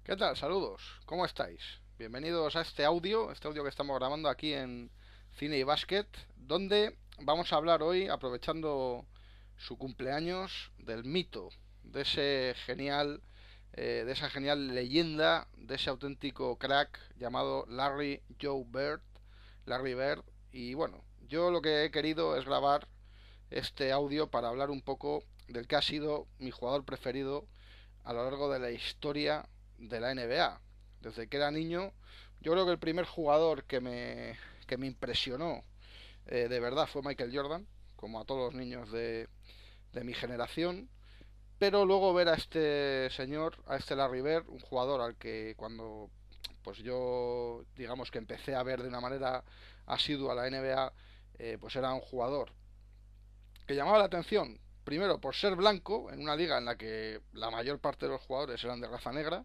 ¿Qué tal? Saludos. ¿Cómo estáis? Bienvenidos a este audio que estamos grabando aquí en Cine y Básquet, donde vamos a hablar hoy, aprovechando su cumpleaños, del mito, de ese genial, de esa genial leyenda, de ese auténtico crack llamado Larry Joe Bird, Larry Bird. Y bueno, yo lo que he querido es grabar este audio para hablar un poco del que ha sido mi jugador preferido a lo largo de la historia de la NBA. Desde que era niño, yo creo que el primer jugador que me impresionó de verdad fue Michael Jordan, como a todos los niños de mi generación. Pero luego ver a este señor, a este Larry Bird, un jugador al que cuando pues yo digamos que empecé a ver de una manera asidua la NBA, pues era un jugador que llamaba la atención, primero por ser blanco, en una liga en la que la mayor parte de los jugadores eran de raza negra,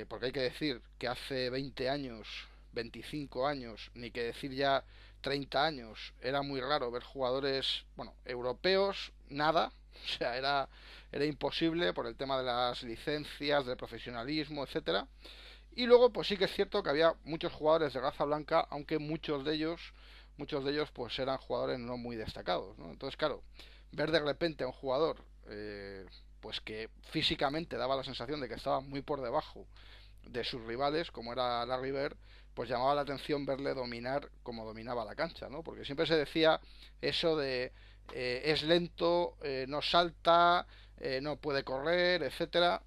porque hay que decir que hace 20 años, 25 años, ni que decir ya 30 años, era muy raro ver jugadores, bueno, europeos, nada, o sea, era imposible por el tema de las licencias, del profesionalismo, etcétera. Y luego, pues sí que es cierto que había muchos jugadores de raza blanca, aunque muchos de ellos pues eran jugadores no muy destacados, ¿no? Entonces, claro, ver de repente a un jugador pues que físicamente daba la sensación de que estaba muy por debajo de sus rivales, como era Larry Bird, pues llamaba la atención verle dominar como dominaba la cancha, ¿no? Porque siempre se decía eso de es lento, no salta, no puede correr, etcétera,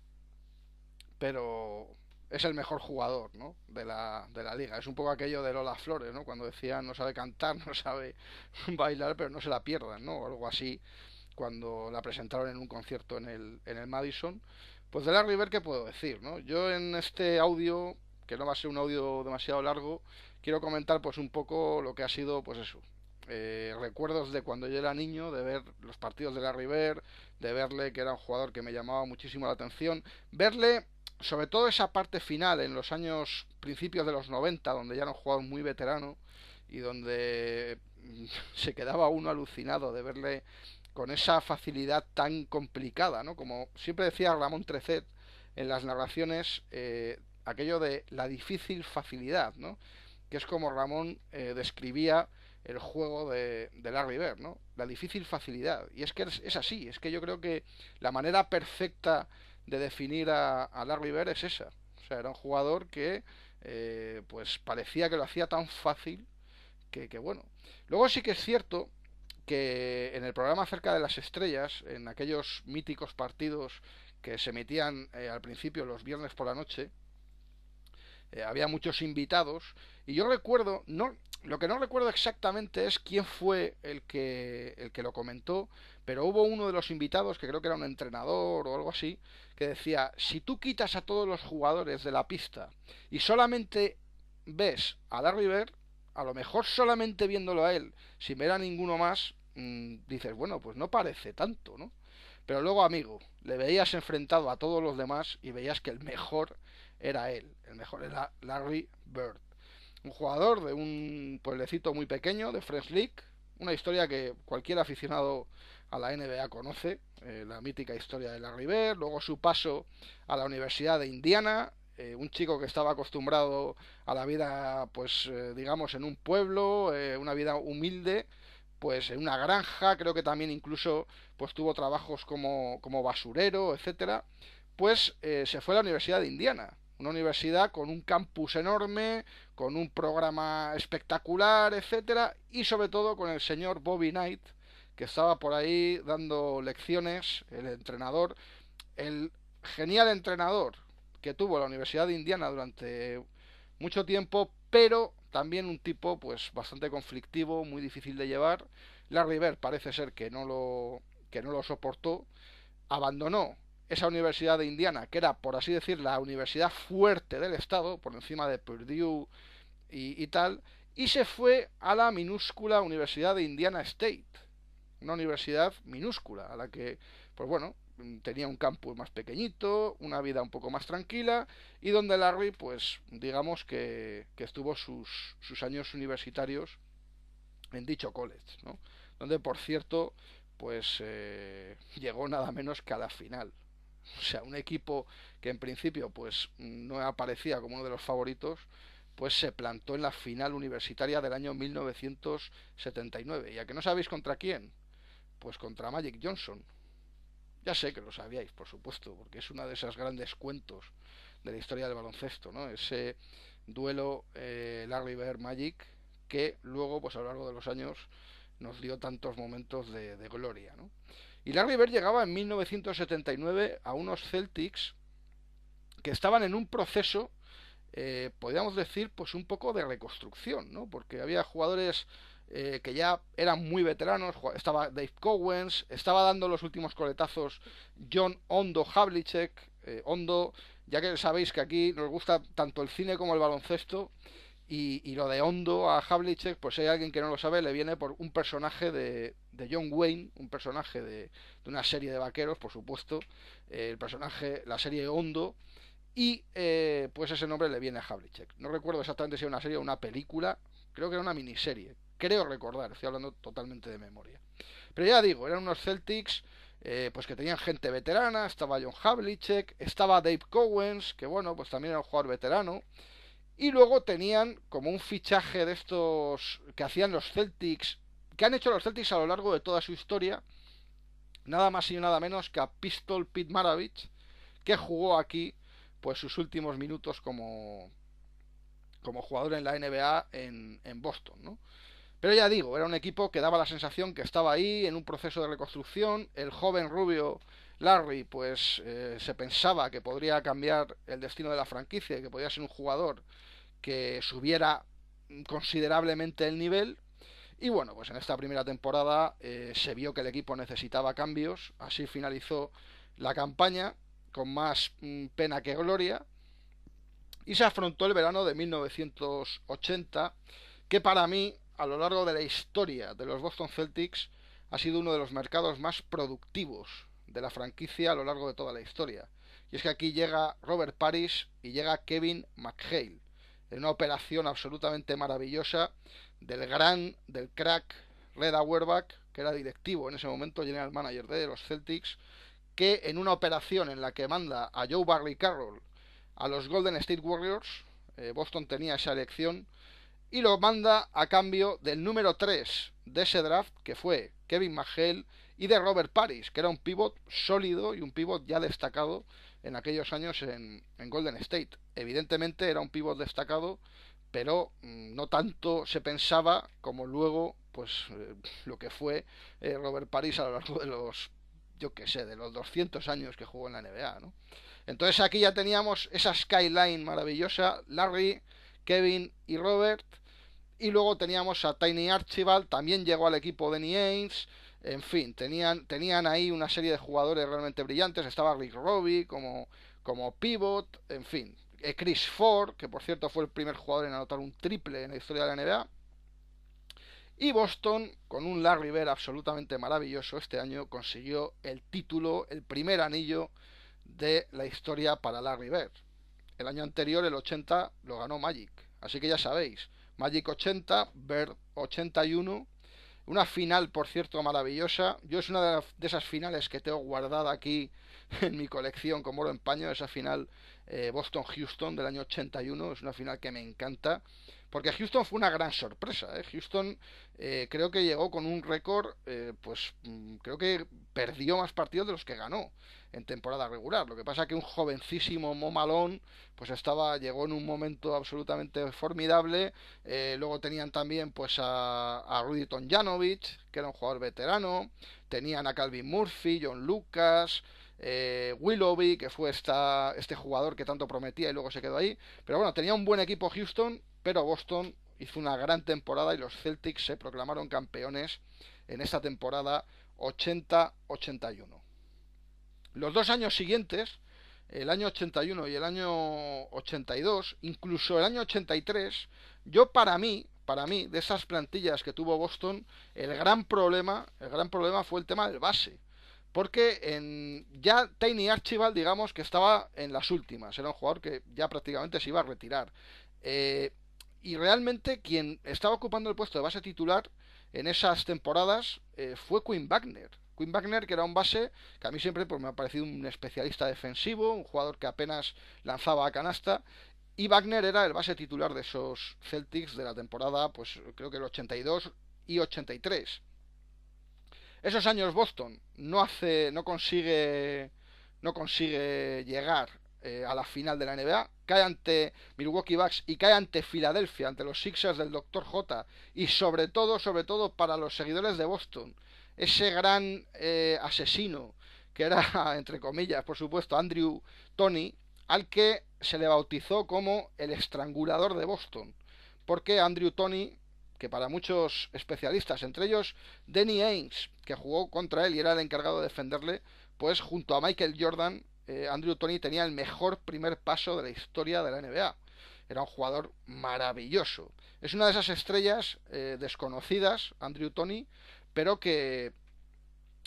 pero es el mejor jugador, ¿no? de la liga. Es un poco aquello de Lola Flores, ¿no? Cuando decían no sabe cantar, no sabe bailar, pero no se la pierdan, ¿no? O algo así, cuando la presentaron en un concierto en el Madison. Pues de Larry Bird, ¿qué puedo decir, no? Yo en este audio, que no va a ser un audio demasiado largo, quiero comentar pues un poco lo que ha sido, pues eso, recuerdos de cuando yo era niño, de ver los partidos de Larry Bird, de verle que era un jugador que me llamaba muchísimo la atención, verle sobre todo esa parte final en los años principios de los 90, donde ya era un jugador muy veterano y donde se quedaba uno alucinado de verle con esa facilidad tan complicada, ¿no? Como siempre decía Ramón Trecet en las narraciones, aquello de la difícil facilidad, ¿no? Que es como Ramón describía el juego de Larry Bird, ¿no? La difícil facilidad. Y es que es así, es que yo creo que la manera perfecta de definir a Larry Bird es esa. O sea, era un jugador que pues parecía que lo hacía tan fácil que bueno. Luego sí que es cierto que en el programa Cerca de las Estrellas, en aquellos míticos partidos que se emitían al principio los viernes por la noche, había muchos invitados y yo recuerdo, no, lo que no recuerdo exactamente es quién fue el que lo comentó, pero hubo uno de los invitados, que creo que era un entrenador o algo así, que decía, si tú quitas a todos los jugadores de la pista y solamente ves a Larry Bird, a lo mejor solamente viéndolo a él, sin ver a ninguno más, dices, bueno, pues no parece tanto, ¿no? Pero luego, amigo, le veías enfrentado a todos los demás y veías que el mejor era él, el mejor era Larry Bird. Un jugador de un pueblecito muy pequeño, de Fresh League, una historia que cualquier aficionado a la NBA conoce, la mítica historia de Larry Bird, luego su paso a la Universidad de Indiana, un chico que estaba acostumbrado a la vida, pues digamos, en un pueblo, una vida humilde, pues en una granja, creo que también incluso pues tuvo trabajos como basurero, etcétera, pues se fue a la Universidad de Indiana, una universidad con un campus enorme, con un programa espectacular, etcétera, y sobre todo con el señor Bobby Knight, que estaba por ahí dando lecciones, el entrenador, el genial entrenador que tuvo la Universidad de Indiana durante mucho tiempo, pero también un tipo pues bastante conflictivo, muy difícil de llevar. Larry Bird parece ser que no lo soportó, abandonó esa Universidad de Indiana, que era, por así decir, la universidad fuerte del estado, por encima de Purdue y tal, y se fue a la minúscula Universidad de Indiana State, una universidad minúscula, a la que, pues bueno, tenía un campus más pequeñito, una vida un poco más tranquila, y donde Larry, pues digamos que estuvo sus años universitarios en dicho college, ¿no? Donde, por cierto, pues llegó nada menos que a la final. O sea, un equipo que en principio pues no aparecía como uno de los favoritos, pues se plantó en la final universitaria del año 1979. ¿Y a que no sabéis contra quién? Pues contra Magic Johnson. Ya sé que lo sabíais, por supuesto, porque es uno de esos grandes cuentos de la historia del baloncesto, ¿no? Ese duelo Larry Bird Magic que luego, pues a lo largo de los años, nos dio tantos momentos de gloria, ¿no? Y Larry Bird llegaba en 1979 a unos Celtics que estaban en un proceso, podríamos decir, pues un poco de reconstrucción, ¿no? Porque había jugadores que ya eran muy veteranos, estaba Dave Cowens, estaba dando los últimos coletazos John Ondo Havlicek, Ondo, ya que sabéis que aquí nos gusta tanto el cine como el baloncesto, y lo de Ondo a Havlicek, pues hay alguien que no lo sabe, le viene por un personaje de John Wayne, un personaje de una serie de vaqueros, por supuesto, el personaje, la serie Ondo, y pues ese nombre le viene a Havlicek. No recuerdo exactamente si era una serie o una película, creo que era una miniserie, creo recordar, estoy hablando totalmente de memoria. Pero ya digo, eran unos Celtics pues que tenían gente veterana, estaba John Havlicek, estaba Dave Cowens, que bueno, pues también era un jugador veterano, y luego tenían como un fichaje de estos que hacían los Celtics, que han hecho los Celtics a lo largo de toda su historia, nada más y nada menos que a Pistol Pete Maravich, que jugó aquí pues sus últimos minutos como jugador en la NBA en Boston, ¿no? Pero ya digo, era un equipo que daba la sensación que estaba ahí en un proceso de reconstrucción. El joven rubio Larry, pues se pensaba que podría cambiar el destino de la franquicia y que podía ser un jugador que subiera considerablemente el nivel. Y bueno, pues en esta primera temporada se vio que el equipo necesitaba cambios. Así finalizó la campaña con más pena que gloria. Y se afrontó el verano de 1980, que para mí, a lo largo de la historia de los Boston Celtics, ha sido uno de los mercados más productivos de la franquicia a lo largo de toda la historia. Y es que aquí llega Robert Parrish y llega Kevin McHale, en una operación absolutamente maravillosa del crack Red Auerbach, que era directivo en ese momento, general manager de los Celtics, que en una operación en la que manda a Joe Barry Carroll a los Golden State Warriors, Boston tenía esa elección, y lo manda a cambio del número 3 de ese draft, que fue Kevin McHale, y de Robert Parrish, que era un pívot sólido y un pívot ya destacado en aquellos años en Golden State. Evidentemente era un pívot destacado, pero no tanto se pensaba como luego pues lo que fue Robert Parrish a lo largo de los, yo qué sé, de los 200 años que jugó en la NBA, ¿no? Entonces aquí ya teníamos esa skyline maravillosa, Larry, Kevin y Robert, y luego teníamos a Tiny Archibald, también llegó al equipo Danny Ainge, en fin, tenían ahí una serie de jugadores realmente brillantes, estaba Rick Robbie como pivot, en fin, Chris Ford, que por cierto fue el primer jugador en anotar un triple en la historia de la NBA, y Boston, con un Larry Bird absolutamente maravilloso, este año consiguió el título, el primer anillo de la historia para Larry Bird. El año anterior, el 80, lo ganó Magic. Así que ya sabéis, Magic 80, Bird 81. Una final, por cierto, maravillosa. Yo es una de esas finales que tengo guardada aquí en mi colección como oro en paño. Esa final Boston-Houston del año 81. Es una final que me encanta. Porque Houston fue una gran sorpresa. Houston creo que llegó con un récord, pues creo que perdió más partidos de los que ganó en temporada regular. Lo que pasa es que un jovencísimo Mo Malone pues llegó en un momento absolutamente formidable. Luego tenían también pues a Rudy Tomjanovich, que era un jugador veterano. Tenían a Calvin Murphy, John Lucas, Willoughby, que fue este jugador que tanto prometía y luego se quedó ahí. Pero bueno, tenía un buen equipo Houston, pero Boston hizo una gran temporada y los Celtics se proclamaron campeones en esta temporada 80-81. Los dos años siguientes, el año 81 y el año 82, incluso el año 83, de esas plantillas que tuvo Boston, el gran problema fue el tema del base. Porque ya Tiny Archibald, digamos que estaba en las últimas, era un jugador que ya prácticamente se iba a retirar. Y realmente quien estaba ocupando el puesto de base titular en esas temporadas fue Quinn Buckner. Quinn Buckner, que era un base que a mí siempre pues, me ha parecido un especialista defensivo, un jugador que apenas lanzaba a canasta. Y Wagner era el base titular de esos Celtics de la temporada, pues creo que el 82 y 83. Esos años Boston no consigue llegar a la final de la NBA, cae ante Milwaukee Bucks y cae ante Filadelfia, ante los Sixers del Dr. J, y sobre todo para los seguidores de Boston, ese gran asesino que era, entre comillas, por supuesto, Andrew Toney, al que se le bautizó como el estrangulador de Boston, porque Andrew Toney, que para muchos especialistas, entre ellos Danny Ainge, que jugó contra él y era el encargado de defenderle, pues junto a Michael Jordan, Andrew Toney tenía el mejor primer paso de la historia de la NBA. Era un jugador maravilloso. Es una de esas estrellas desconocidas, Andrew Toney, pero que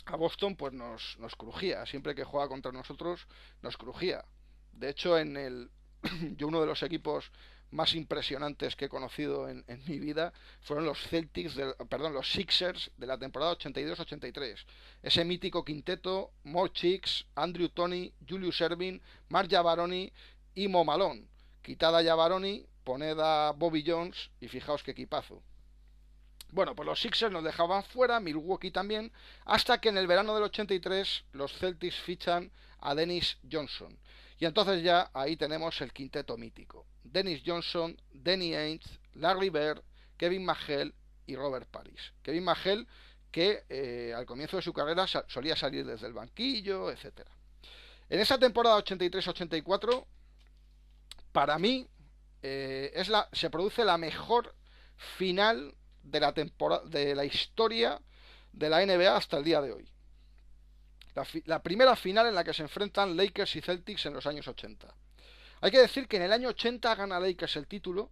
a Boston pues nos crujía. Siempre que juega contra nosotros nos crujía. De hecho, yo uno de los equipos más impresionantes que he conocido en mi vida fueron los los Sixers de la temporada 82-83. Ese mítico quinteto: Mo Cheeks, Andrew Toney, Julius Erving, Mark Jabaroni y Mo Malone. Quitad a Jabaroni, poned a Bobby Jones y fijaos qué equipazo. Bueno, pues los Sixers nos dejaban fuera, Milwaukee también, hasta que en el verano del 83 los Celtics fichan a Dennis Johnson. Y entonces ya ahí tenemos el quinteto mítico: Dennis Johnson, Danny Ainge, Larry Bird, Kevin McHale y Robert Parrish. Kevin McHale, que al comienzo de su carrera solía salir desde el banquillo, etcétera. En esa temporada 83-84, para mí, se produce la mejor final de la historia de la NBA hasta el día de hoy. La primera final en la que se enfrentan Lakers y Celtics en los años 80. Hay que decir que en el año 80 gana Lakers el título,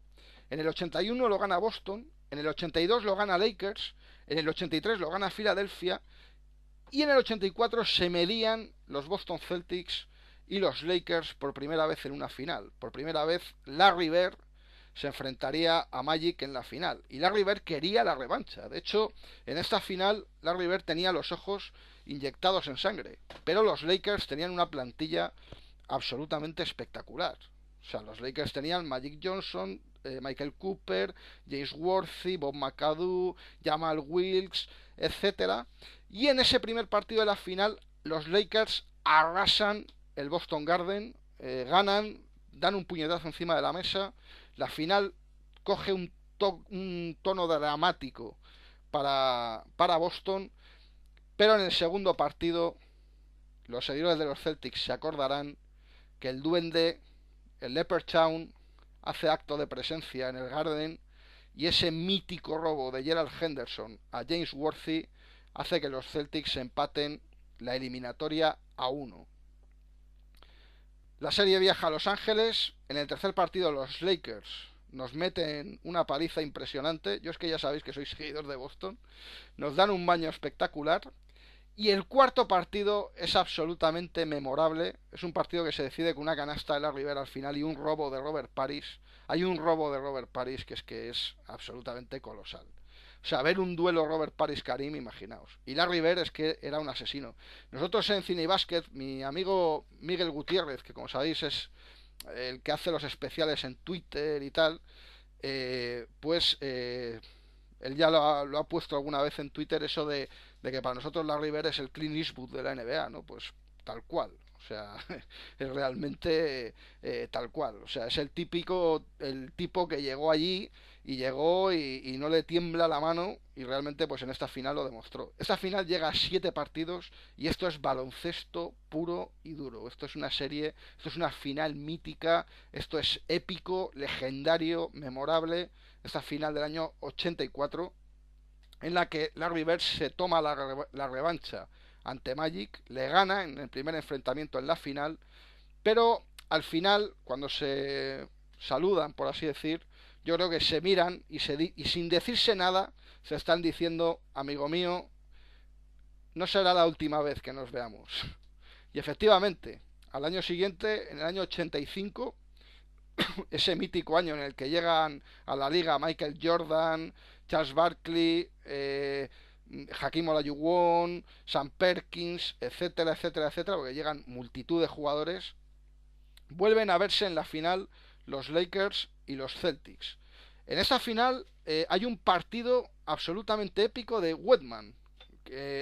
en el 81 lo gana Boston, en el 82 lo gana Lakers, en el 83 lo gana Filadelfia, y en el 84 se medían los Boston Celtics y los Lakers por primera vez en una final. Por primera vez Larry Bird se enfrentaría a Magic en la final. Y Larry Bird quería la revancha. De hecho, en esta final Larry Bird tenía los ojos inyectados en sangre. Pero los Lakers tenían una plantilla absolutamente espectacular. O sea, los Lakers tenían Magic Johnson, Michael Cooper, James Worthy, Bob McAdoo, Jamal Wilkes, etcétera. Y en ese primer partido de la final, los Lakers arrasan el Boston Garden, ganan, dan un puñetazo encima de la mesa. La final coge un tono dramático para Boston, pero en el segundo partido los seguidores de los Celtics se acordarán que el duende, el Leprechaun, hace acto de presencia en el Garden, y ese mítico robo de Gerald Henderson a James Worthy hace que los Celtics empaten la eliminatoria a 1. La serie viaja a Los Ángeles. En el tercer partido los Lakers nos meten una paliza impresionante. Yo es que ya sabéis que soy seguidor de Boston. Nos dan un baño espectacular. Y el cuarto partido es absolutamente memorable. Es un partido que se decide con una canasta de Larry Bird al final y un robo de Robert Parrish. Hay un robo de Robert Parrish que es absolutamente colosal. O sea, ver un duelo Robert Parrish-Karim, imaginaos. Y Larry Bird es que era un asesino. Nosotros en Cine y Básquet, mi amigo Miguel Gutiérrez, que como sabéis es el que hace los especiales en Twitter y tal, él ya lo ha puesto alguna vez en Twitter, eso de que para nosotros Larry Bird es el Clint Eastwood de la NBA, ¿no? Pues tal cual. O sea, es realmente tal cual. O sea, es el tipo que llegó allí y llegó y no le tiembla la mano, y realmente pues en esta final lo demostró. Esta final llega a 7 partidos y esto es baloncesto puro y duro. Esto es una serie, esto es una final mítica, esto es épico, legendario, memorable. Esta final del año 84 en la que Larry Bird se toma la revancha ante Magic, le gana en el primer enfrentamiento en la final, pero al final, cuando se saludan, por así decir, yo creo que se miran y sin decirse nada, se están diciendo: amigo mío, no será la última vez que nos veamos. Y efectivamente, al año siguiente, en el año 85, ese mítico año en el que llegan a la liga Michael Jordan, Charles Barkley, Hakeem Olajuwon, Sam Perkins, etcétera, etcétera, etcétera, porque llegan multitud de jugadores. Vuelven a verse en la final los Lakers y los Celtics. En esta final hay un partido absolutamente épico de Wedman.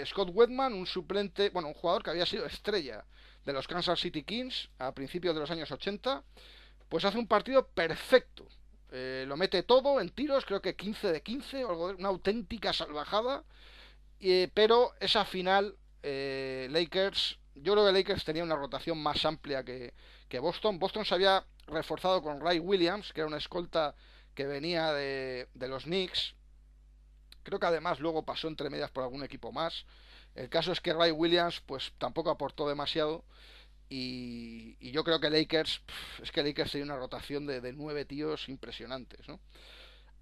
Scott Wedman, un suplente, bueno, un jugador que había sido estrella de los Kansas City Kings a principios de los años 80, pues hace un partido perfecto. Lo mete todo en tiros, creo que 15 de 15, o algo, una auténtica salvajada. Pero esa final, Lakers, yo creo que Lakers tenía una rotación más amplia que Boston. Boston se había reforzado con Ray Williams, que era una escolta que venía de los Knicks. Creo que además luego pasó entre medias por algún equipo más. El caso es que Ray Williams pues tampoco aportó demasiado. Y yo creo que Lakers, es que Lakers tenía una rotación de 9 tíos impresionantes, ¿no?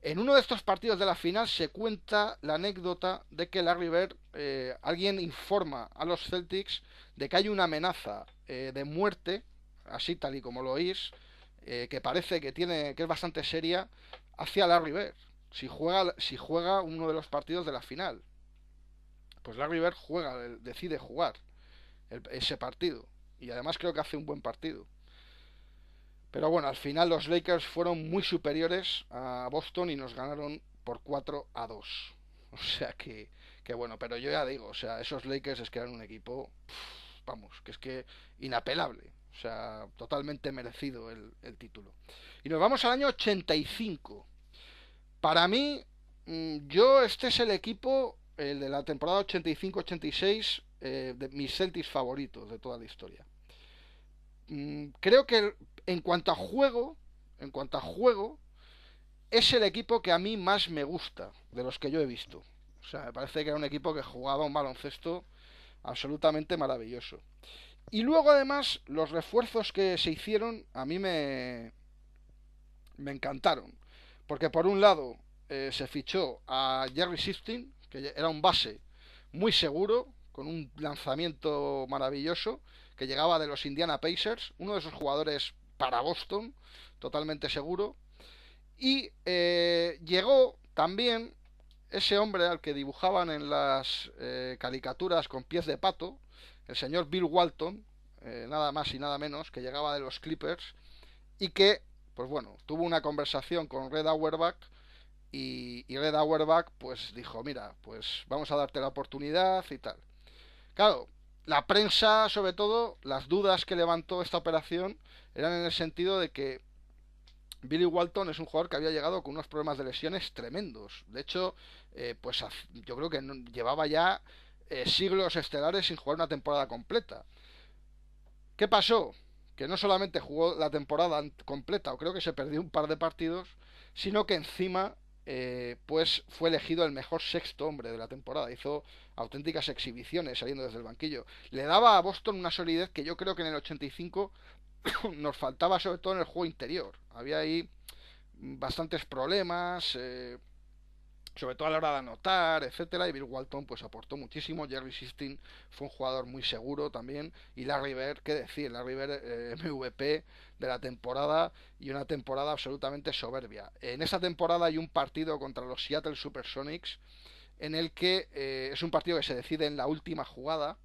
En uno de estos partidos de la final se cuenta la anécdota de que Larry Bird, alguien informa a los Celtics de que hay una amenaza de muerte, así tal y como lo oís, que parece que es bastante seria, hacia Larry Bird. Si juega uno de los partidos de la final, pues Larry Bird decide jugar ese partido. Y además creo que hace un buen partido. Pero bueno, al final los Lakers fueron muy superiores a Boston y nos ganaron por 4-2. O sea que bueno, pero yo ya digo, o sea, esos Lakers es que eran un equipo, vamos, que es que inapelable. O sea, totalmente merecido el título. Y nos vamos al año 85. Para mí, este es el equipo, el de la temporada 85-86, de mis Celtics favoritos de toda la historia. Creo que en cuanto a juego, en cuanto a juego, es el equipo que a mí más me gusta de los que yo he visto. O sea, me parece que era un equipo que jugaba un baloncesto absolutamente maravilloso. Y luego además los refuerzos que se hicieron a mí me encantaron. Porque por un lado se fichó a Jerry Shifting, que era un base muy seguro, con un lanzamiento maravilloso, que llegaba de los Indiana Pacers, uno de esos jugadores para Boston, totalmente seguro. Y llegó también ese hombre al que dibujaban en las caricaturas con pies de pato, el señor Bill Walton, nada más y nada menos, que llegaba de los Clippers y que, pues bueno, tuvo una conversación con Red Auerbach y Red Auerbach pues dijo, mira, pues vamos a darte la oportunidad y tal. Claro, la prensa, sobre todo, las dudas que levantó esta operación eran en el sentido de que Billy Walton es un jugador que había llegado con unos problemas de lesiones tremendos. De hecho, pues yo creo que llevaba ya siglos estelares sin jugar una temporada completa. ¿Qué pasó? Que no solamente jugó la temporada completa, o creo que se perdió un par de partidos, sino que encima pues fue elegido el mejor sexto hombre de la temporada. Hizo auténticas exhibiciones saliendo desde el banquillo. Le daba a Boston una solidez que yo creo que en el 85 nos faltaba, sobre todo en el juego interior. Había ahí bastantes problemas, sobre todo a la hora de anotar, etcétera, y Bill Walton pues aportó muchísimo. Jerry Sistine fue un jugador muy seguro también, y Larry Bird, qué decir, Larry Bird MVP de la temporada, y una temporada absolutamente soberbia. En esa temporada hay un partido contra los Seattle Supersonics en el que es un partido que se decide en la última jugada,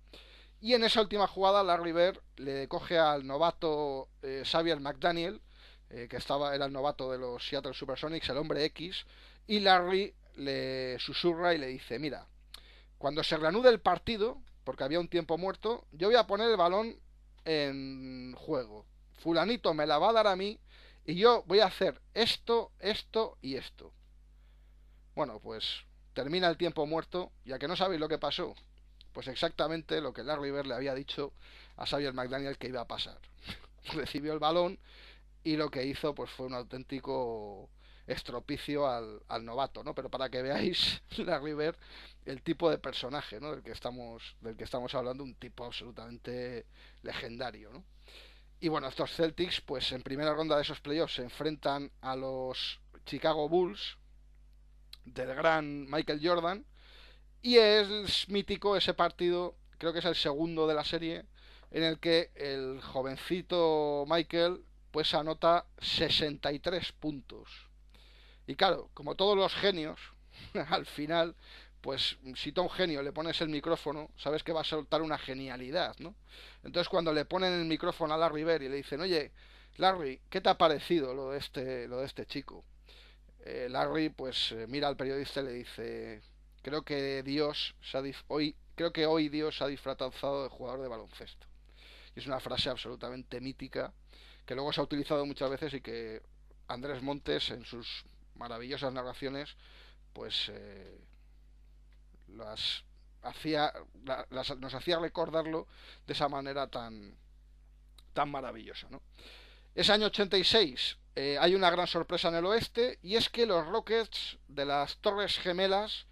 y en esa última jugada Larry Bird le coge al novato Xavier McDaniel, era el novato de los Seattle Supersonics, el hombre X, y Larry le susurra y le dice, mira, cuando se reanude el partido, porque había un tiempo muerto, yo voy a poner el balón en juego. Fulanito me la va a dar a mí y yo voy a hacer esto, esto y esto. Bueno, pues termina el tiempo muerto, y a que no sabéis lo que pasó, pues exactamente lo que Larry Bird le había dicho a Xavier McDaniel que iba a pasar. Recibió el balón y lo que hizo pues fue un auténtico estropicio al novato, ¿no? Pero para que veáis Larry Bird, el tipo de personaje, ¿no? del que estamos hablando, un tipo absolutamente legendario, ¿no? Y bueno, estos Celtics, pues en primera ronda de esos playoffs se enfrentan a los Chicago Bulls del gran Michael Jordan, y es mítico ese partido, creo que es el segundo de la serie, en el que el jovencito Michael pues anota 63 puntos. Y claro, como todos los genios, al final pues si tú a un genio le pones el micrófono, sabes que va a soltar una genialidad, ¿no? Entonces cuando le ponen el micrófono a Larry Bird y le dicen, oye, Larry, ¿qué te ha parecido lo de este chico? Larry pues mira al periodista y le dice, creo que creo que hoy Dios se ha disfrazado de jugador de baloncesto. Y es una frase absolutamente mítica que luego se ha utilizado muchas veces y que Andrés Montes en sus maravillosas narraciones pues las hacía nos hacía recordarlo de esa manera tan maravillosa, ¿no? Ese año 86 hay una gran sorpresa en el oeste y es que los Rockets de las Torres Gemelas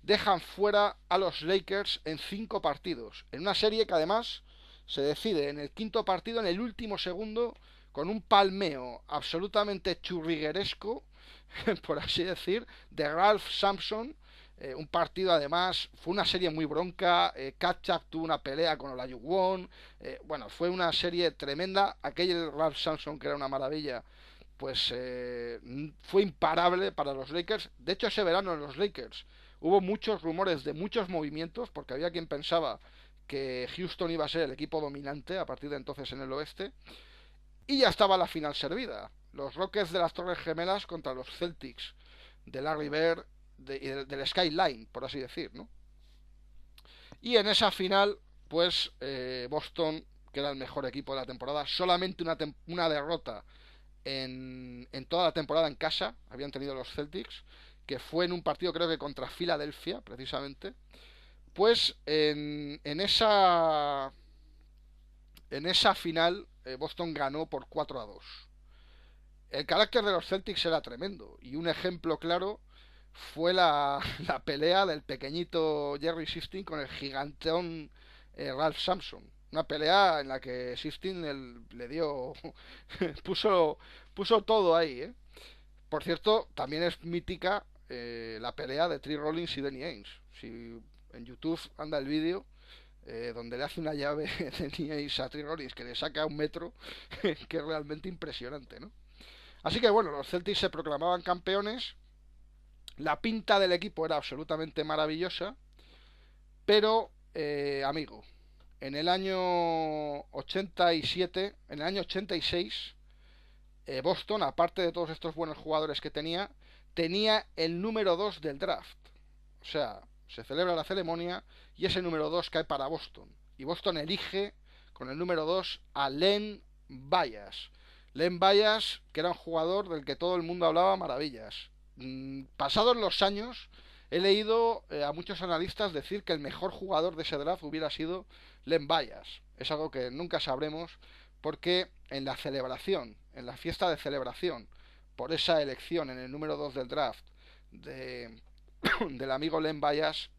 dejan fuera a los Lakers en 5 partidos, en una serie que además se decide en el quinto partido, en el último segundo, con un palmeo absolutamente churrigueresco, por así decir, de Ralph Sampson. Un partido además, fue una serie muy bronca, Katchak tuvo una pelea con Olajuwon, bueno, fue una serie tremenda, aquel Ralph Sampson que era una maravilla, pues fue imparable para los Lakers. De hecho, ese verano en los Lakers hubo muchos rumores de muchos movimientos, porque había quien pensaba que Houston iba a ser el equipo dominante a partir de entonces en el oeste, y ya estaba la final servida. Los Rockets de las Torres Gemelas contra los Celtics de Larry Bird del Skyline, por así decir, ¿no? Y en esa final, pues Boston, que era el mejor equipo de la temporada, solamente una derrota en toda la temporada en casa, habían tenido los Celtics, que fue en un partido creo que contra Filadelfia, precisamente, pues en esa final Boston ganó por 4-2. El carácter de los Celtics era tremendo y un ejemplo claro fue la pelea del pequeñito Jerry Sistine con el gigantón Ralph Sampson. Una pelea en la que Sistine le dio puso puso todo ahí, ¿eh? Por cierto, también es mítica la pelea de Tree Rollins y Danny Ainge. Si en YouTube anda el vídeo donde le hace una llave Danny Ainge a Tree Rollins que le saca 1 metro, que es realmente impresionante, ¿no? Así que bueno, los Celtics se proclamaban campeones. La pinta del equipo era absolutamente maravillosa. Pero, amigo, en el año 87, en el año 86, Boston, aparte de todos estos buenos jugadores que tenía el número 2 del draft. O sea, se celebra la ceremonia y ese número 2 cae para Boston. Y Boston elige con el número 2 a Len Bias. Len Bias, que era un jugador del que todo el mundo hablaba maravillas. Pasados los años, he leído a muchos analistas decir que el mejor jugador de ese draft hubiera sido Len Bias. Es algo que nunca sabremos porque en la celebración, en la fiesta de celebración por esa elección en el número 2 del draft de, del amigo Len Bias,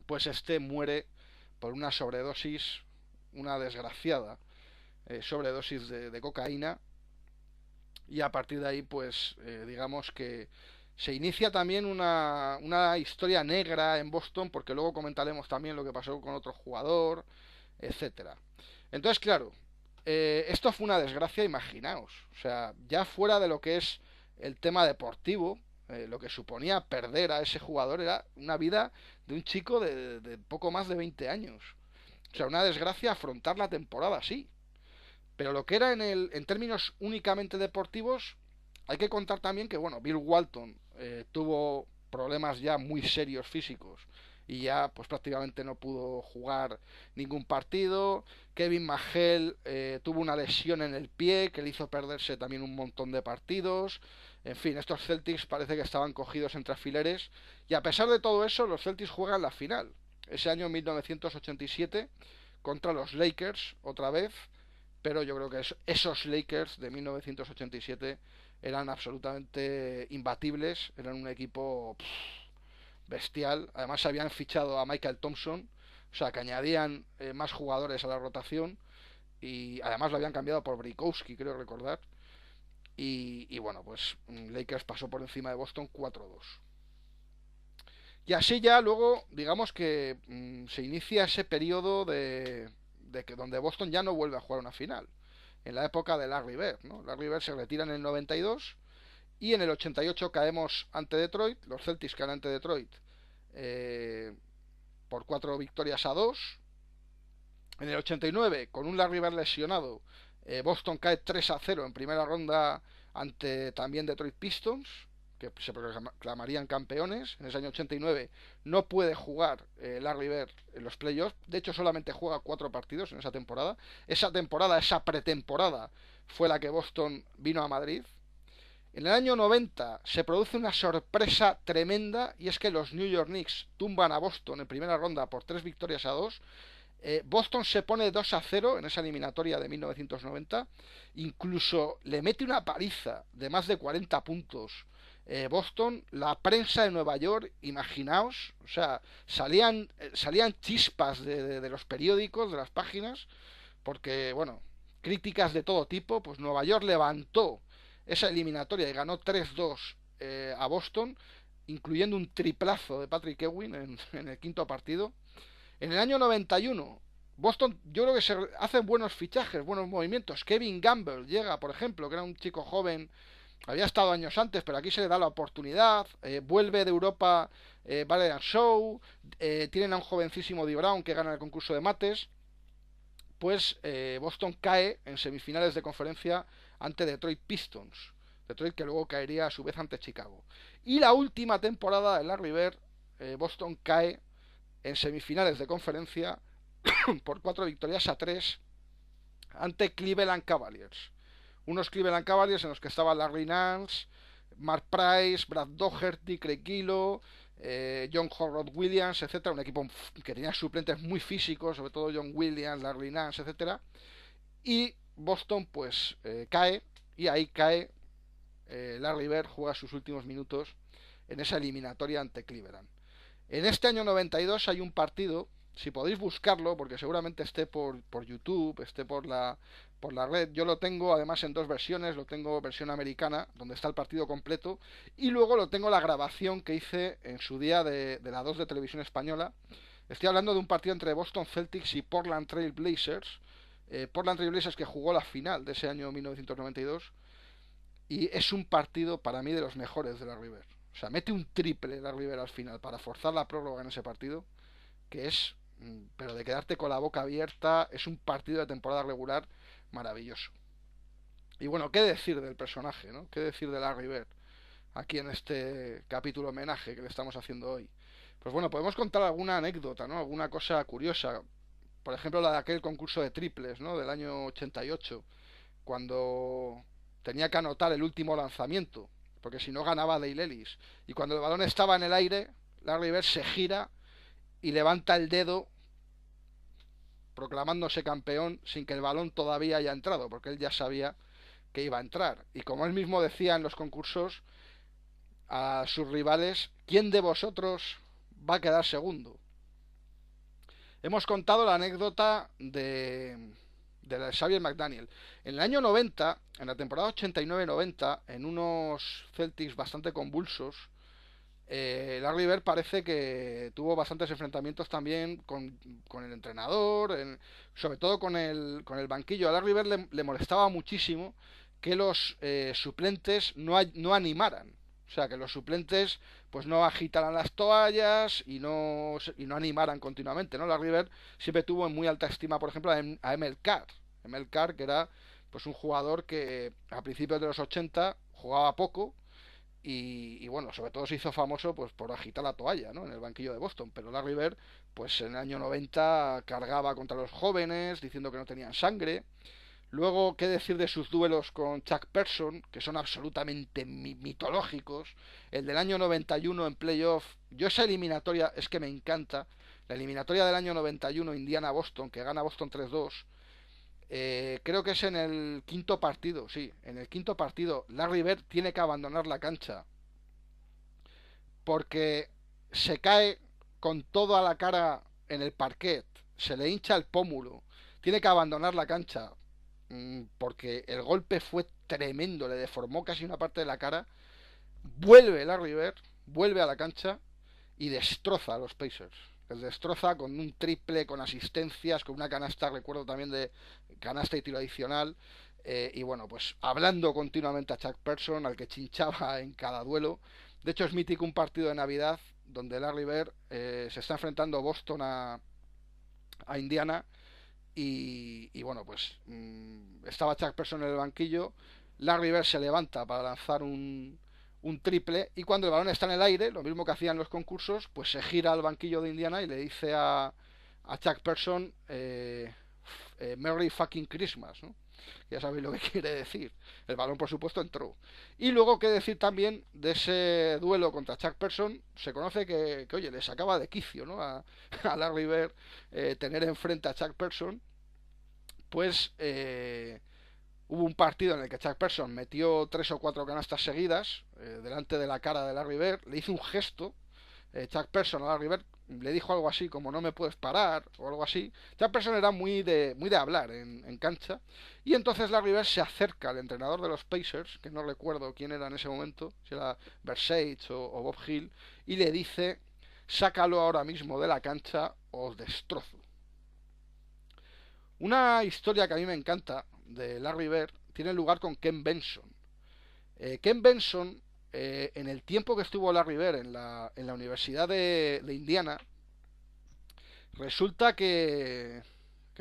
pues este muere por una sobredosis, una desgraciada sobredosis de cocaína, y a partir de ahí pues digamos que se inicia también una historia negra en Boston, porque luego comentaremos también lo que pasó con otro jugador, etcétera. Entonces, claro, esto fue una desgracia, imaginaos. O sea, ya fuera de lo que es el tema deportivo, lo que suponía perder a ese jugador era una vida de un chico de poco más de 20 años. O sea, una desgracia afrontar la temporada así. Pero lo que era en términos únicamente deportivos, hay que contar también que, bueno, Bill Walton tuvo problemas ya muy serios físicos y ya pues prácticamente no pudo jugar ningún partido. Kevin McHale tuvo una lesión en el pie que le hizo perderse también un montón de partidos. En fin, estos Celtics parece que estaban cogidos entre alfileres y a pesar de todo eso, los Celtics juegan la final. Ese año 1987 contra los Lakers otra vez, pero yo creo que esos Lakers de 1987 eran absolutamente imbatibles, eran un equipo bestial. Además se habían fichado a Michael Thompson, o sea que añadían más jugadores a la rotación y además lo habían cambiado por Brikowski, creo recordar. Y bueno, pues Lakers pasó por encima de Boston 4-2. Y así ya luego, digamos que se inicia ese periodo donde Boston ya no vuelve a jugar una final. En la época de Larry Bird, ¿no? Larry Bird se retira en el 92 y en el 88 caemos ante Detroit. Los Celtics caen ante Detroit eh, por 4 victorias a 2. En el 89, con un Larry Bird lesionado, Boston cae 3-0 en primera ronda ante también Detroit Pistons, que se proclamarían campeones. En ese año 89 no puede jugar Larry Bird en los playoffs. De hecho, solamente juega 4 partidos en esa temporada. Esa pretemporada, fue la que Boston vino a Madrid. En el año 90 se produce una sorpresa tremenda, y es que los New York Knicks tumban a Boston en primera ronda por 3 victorias a 2. Boston se pone 2-0 en esa eliminatoria de 1990. Incluso le mete una paliza de más de 40 puntos. Boston, la prensa de Nueva York, imaginaos, o sea, salían chispas de los periódicos, de las páginas, porque, bueno, críticas de todo tipo. Pues Nueva York levantó esa eliminatoria y ganó 3-2 a Boston, incluyendo un triplazo de Patrick Ewing en el quinto partido. En el año 91, Boston, yo creo que se hacen buenos fichajes, buenos movimientos. Kevin Gamble llega, por ejemplo, que era un chico joven, había estado años antes, pero aquí se le da la oportunidad. Vuelve de Europa Valerian Shaw. Tienen a un jovencísimo Dee Brown que gana el concurso de mates. Pues Boston cae en semifinales de conferencia ante Detroit Pistons. Detroit, que luego caería a su vez ante Chicago. Y la última temporada de Larry Bird, Boston cae en semifinales de conferencia por 4 victorias a 3 ante Cleveland Cavaliers. Unos Cleveland Cavaliers en los que estaban Larry Nance, Mark Price, Brad Daugherty, Craig Gillow, John Horrod Williams, etcétera. Un equipo que tenía suplentes muy físicos, sobre todo John Williams, Larry Nance, etcétera. Y Boston pues cae, y ahí cae Larry Bird, juega sus últimos minutos en esa eliminatoria ante Cleveland. En este año 92 hay un partido, si podéis buscarlo, porque seguramente esté por YouTube, esté por la red. Yo lo tengo además en 2 versiones. Lo tengo versión americana, donde está el partido completo, y luego lo tengo la grabación que hice en su día de la 2 de Televisión Española. Estoy hablando de un partido entre Boston Celtics y Portland Trail Blazers. Portland Trail Blazers, que jugó la final de ese año 1992. Y es un partido para mí de los mejores de la River. O sea, mete un triple la River al final para forzar la prórroga en ese partido, que es, pero de quedarte con la boca abierta. Es un partido de temporada regular maravilloso. Y bueno, ¿qué decir del personaje, no? ¿Qué decir de Larry Bird aquí en este capítulo homenaje que le estamos haciendo hoy? Pues bueno, podemos contar alguna anécdota, ¿no? Alguna cosa curiosa. Por ejemplo, la de aquel concurso de triples, ¿no? Del año 88, cuando tenía que anotar el último lanzamiento, porque si no ganaba Dale Ellis. Y cuando el balón estaba en el aire, Larry Bird se gira y levanta el dedo, proclamándose campeón sin que el balón todavía haya entrado, porque él ya sabía que iba a entrar. Y como él mismo decía en los concursos a sus rivales, ¿quién de vosotros va a quedar segundo? Hemos contado la anécdota de Xavier McDaniel. En el año 90, en la temporada 89-90, en unos Celtics bastante convulsos, Larry Bird parece que tuvo bastantes enfrentamientos también con el entrenador, sobre todo con el banquillo. A Larry Bird le molestaba muchísimo que los suplentes no animaran. O sea, que los suplentes pues no agitaran las toallas y no animaran continuamente, ¿no? Larry Bird siempre tuvo en muy alta estima, por ejemplo, a Emil Carr. Emil Carr, que era pues un jugador que a principios de los 80 jugaba poco, y bueno, sobre todo se hizo famoso pues por agitar la toalla, ¿no? En el banquillo de Boston. Pero Larry Bird, pues en el año 90 cargaba contra los jóvenes diciendo que no tenían sangre. Luego, ¿qué decir de sus duelos con Chuck Person, que son absolutamente mitológicos? El del año 91 en playoff. Yo esa eliminatoria es que me encanta. La eliminatoria del año 91, Indiana-Boston, que gana Boston 3-2. Creo que es en el quinto partido, sí. En el quinto partido, Larry Bird tiene que abandonar la cancha porque se cae con toda la cara en el parquet. Se le hincha el pómulo. Tiene que abandonar la cancha porque el golpe fue tremendo, le deformó casi una parte de la cara. Vuelve Larry Bird, vuelve a la cancha y destroza a los Pacers. Les destroza con un triple, con asistencias, con una canasta, recuerdo también de canasta y tiro adicional. Y bueno, pues hablando continuamente a Chuck Person, al que chinchaba en cada duelo. De hecho, es mítico un partido de Navidad donde Larry Bird se está enfrentando Boston a Indiana y bueno, pues estaba Chuck Person en el banquillo, Larry Bird se levanta para lanzar un triple y cuando el balón está en el aire, lo mismo que hacían los concursos, pues se gira al banquillo de Indiana y le dice a Chuck Person Merry fucking Christmas, ¿no? Ya sabéis lo que quiere decir. El balón, por supuesto, entró. Y luego, qué decir también de ese duelo contra Chuck Person, se conoce que oye, le sacaba de quicio, ¿no? A Larry Bird tener enfrente a Chuck Person, pues hubo un partido en el que Chuck Person metió 3 o 4 canastas seguidas delante de la cara de Larry Bird, le hizo un gesto, Chuck Person a Larry Bird le dijo algo así como no me puedes parar o algo así. Chuck Person era muy de hablar en cancha y entonces Larry Bird se acerca al entrenador de los Pacers, que no recuerdo quién era en ese momento, si era Versace o Bob Hill, y le dice sácalo ahora mismo de la cancha o os destrozo. Una historia que a mí me encanta de Larry Bird tiene lugar con Ken Benson. Ken Benson, en el tiempo que estuvo Larry Bird en la Universidad de Indiana, resulta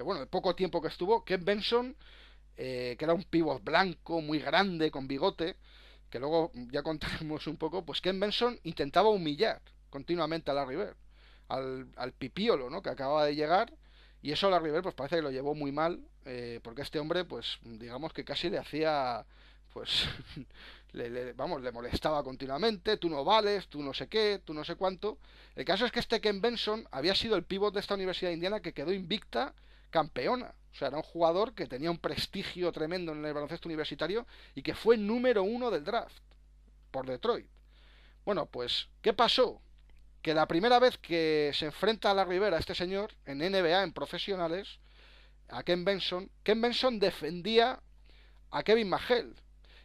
bueno, el poco tiempo que estuvo, Ken Benson, que era un pívot blanco, muy grande, con bigote, que luego ya contaremos un poco, pues Ken Benson intentaba humillar continuamente a Larry Bird, al pipiolo, ¿no? Que acababa de llegar, y eso a Larry Bird pues parece que lo llevó muy mal, porque este hombre, pues digamos que casi le hacía, pues, vamos, le molestaba continuamente, tú no vales, tú no sé qué, tú no sé cuánto. El caso es que este Ken Benson había sido el pívot de esta Universidad de Indiana que quedó invicta campeona. O sea, era un jugador que tenía un prestigio tremendo en el baloncesto universitario y que fue número 1 del draft por Detroit. Bueno, pues, ¿qué pasó? Que la primera vez que se enfrenta a Larry Bird a este señor en NBA, en profesionales, a Ken Benson defendía a Kevin McHale.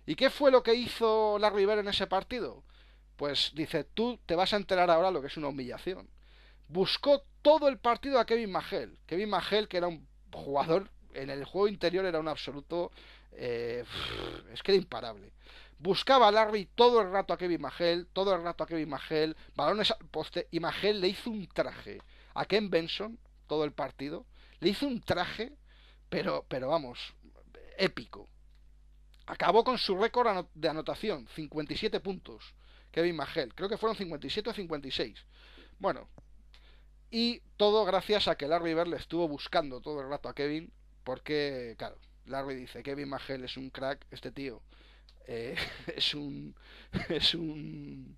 ¿Y qué fue lo que hizo Larry Bird en ese partido? Pues dice, tú te vas a enterar ahora lo que es una humillación. Buscó todo el partido a Kevin McHale. Kevin McHale, que era un jugador en el juego interior, era un absoluto... es que era imparable. Buscaba a Larry todo el rato a Kevin McHale, todo el rato a Kevin McHale, balones al poste, y McHale le hizo un traje a Ken Benson todo el partido. Le hizo un traje, pero vamos, épico. Acabó con su récord de anotación, 57 puntos. Kevin McHale, creo que fueron 57 o 56. Bueno, y todo gracias a que Larry Bird le estuvo buscando todo el rato a Kevin, porque, claro, Larry dice, Kevin McHale es un crack, este tío eh, es un es un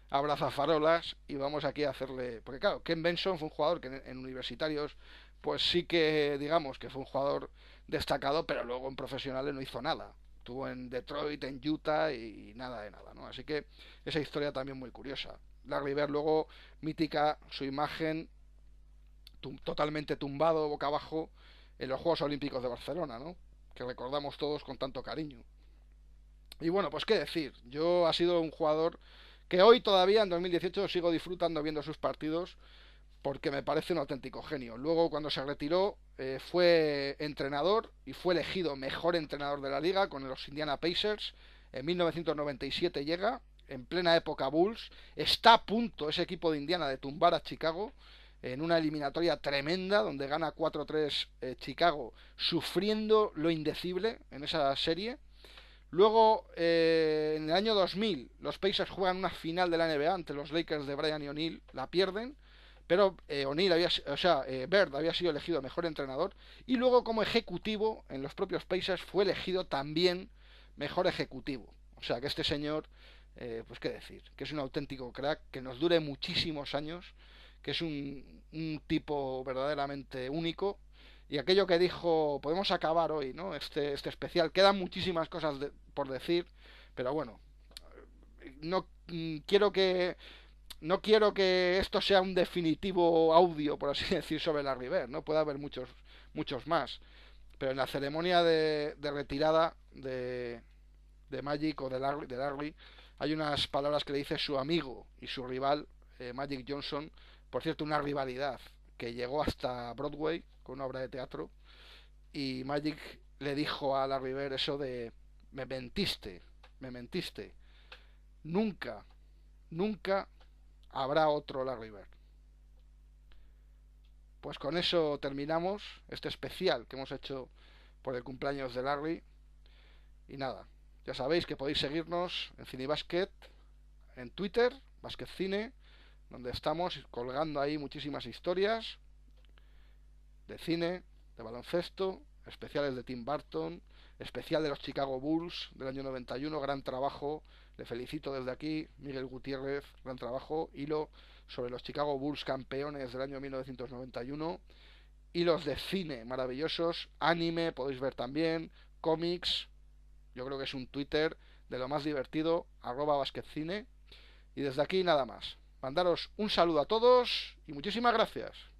abrazafarolas y vamos aquí a hacerle... Porque claro, Ken Benson fue un jugador que en universitarios pues sí que digamos que fue un jugador destacado, pero luego en profesionales no hizo nada. Estuvo en Detroit, en Utah y nada de nada, ¿no? Así que esa historia también muy curiosa. Larry Bird luego mítica su imagen totalmente tumbado boca abajo en los Juegos Olímpicos de Barcelona, ¿no? Que recordamos todos con tanto cariño. Y bueno, pues qué decir, yo ha sido un jugador que hoy todavía en 2018 sigo disfrutando viendo sus partidos porque me parece un auténtico genio. Luego cuando se retiró fue entrenador y fue elegido mejor entrenador de la liga con los Indiana Pacers. En 1997 llega, en plena época Bulls. Está a punto ese equipo de Indiana de tumbar a Chicago en una eliminatoria tremenda donde gana 4-3 Chicago, sufriendo lo indecible en esa serie. Luego, en el año 2000, los Pacers juegan una final de la NBA ante los Lakers de Brian y O'Neal, la pierden, pero Bird había sido elegido mejor entrenador y luego como ejecutivo en los propios Pacers fue elegido también mejor ejecutivo. O sea que este señor, pues qué decir, que es un auténtico crack, que nos dure muchísimos años, que es un tipo verdaderamente único. Y aquello que dijo, podemos acabar hoy, ¿no? Este especial. Quedan muchísimas cosas por decir, pero bueno, no quiero que no quiero que esto sea un definitivo audio, por así decir, sobre la River, ¿no? Puede haber muchos más. Pero en la ceremonia de retirada de Magic o de Larry, hay unas palabras que le dice su amigo y su rival, Magic Johnson. Por cierto, una rivalidad que llegó hasta Broadway con una obra de teatro. Y Magic le dijo a Larry Bird eso de me mentiste, me mentiste. Nunca, nunca habrá otro Larry Bird. Pues con eso terminamos este especial que hemos hecho por el cumpleaños de Larry. Y nada, ya sabéis que podéis seguirnos en Cinebasket, en Twitter, Basket Cine, donde estamos colgando ahí muchísimas historias de cine, de baloncesto, especiales de Tim Burton, especial de los Chicago Bulls del año 91, gran trabajo, le felicito desde aquí, Miguel Gutiérrez, gran trabajo, hilo sobre los Chicago Bulls campeones del año 1991, hilos de cine maravillosos, anime, podéis ver también, cómics, yo creo que es un Twitter de lo más divertido, @basketcine, y desde aquí nada más. Mandaros un saludo a todos y muchísimas gracias.